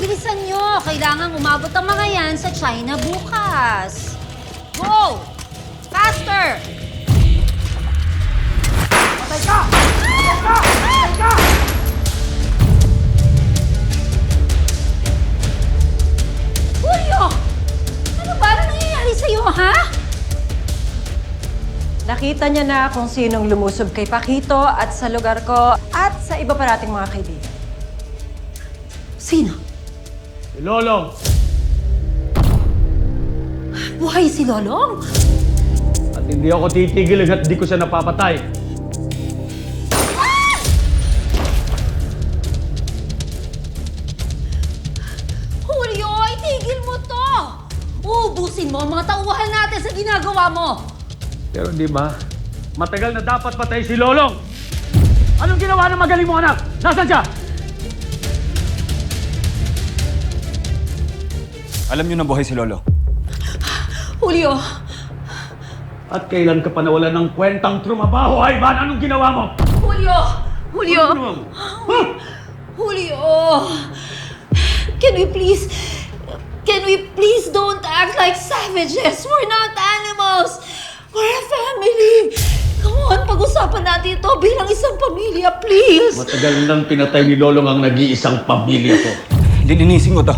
bilisan nyo. Kailangan umabot ang mga yan sa China bukas. Go! Faster! Patay ka! Patay ka! Patay ka! Julio! Ano ba? Ano nangyayari sa'yo, ha? Nakita niya na kung sinong lumusob kay Paquito at sa lugar ko at sa iba pa nating mga kaibigan. Sino? Si Lolong! Buhay si Lolong? At hindi ako titigil hanggat di ko siya napapatay. Julio, itigil mo to! Uubusin mo ang mga tauhan natin sa ginagawa mo! Pero di ba, matagal na dapat patay si Lolong! Anong ginawa ng magaling mong anak? Nasaan siya? Alam niyo na buhay si Lolo. Julio! At kailan ka pa nawalan ng kwentang trumabaho, Ivan? Anong ginawa mo? Julio! Julio! Anong ginawa mo? Huh? Julio! Can we please don't act like savages? We're not animals! We're a family! Come on, pag-usapan natin ito bilang isang pamilya, please! Matagal nang pinatay ni Lolong ang nag-iisang pamilya ko. Lilinisin ko to.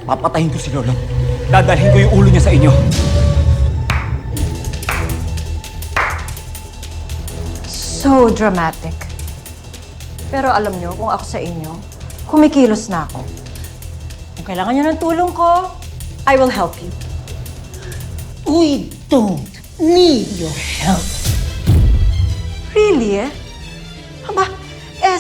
Papatayin ko si Lolo. Dadalhin ko yung ulo niya sa inyo. So dramatic. Pero alam niyo, kung ako sa inyo, kumikilos na ako. Kung kailangan niyo ng tulong ko, I will help you. We don't need your help. Really, eh? Aba,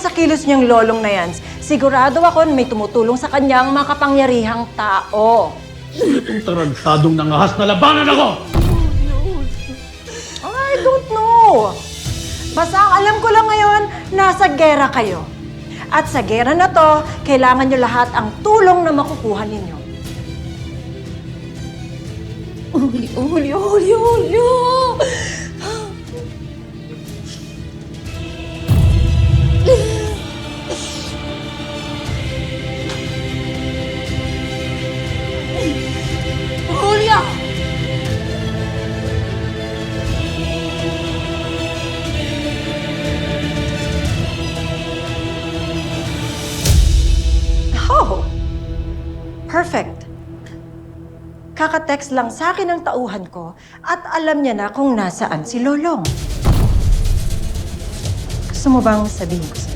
sa kilos niyang lolong na yan, sigurado ako na may tumutulong sa kanyang makapangyarihang tao. Itong tarantadong nangahas na labanan ako! I don't know. Basta ang alam ko lang ngayon, nasa gera kayo. At sa gera na to, kailangan niyo lahat ang tulong na makukuha ninyo. Julio! Julio! Oh! Perfect. Kaka-text lang sa akin ang tauhan ko at alam niya na kung nasaan si Lolong. Gusto mo bang sabihin ko sa'yo?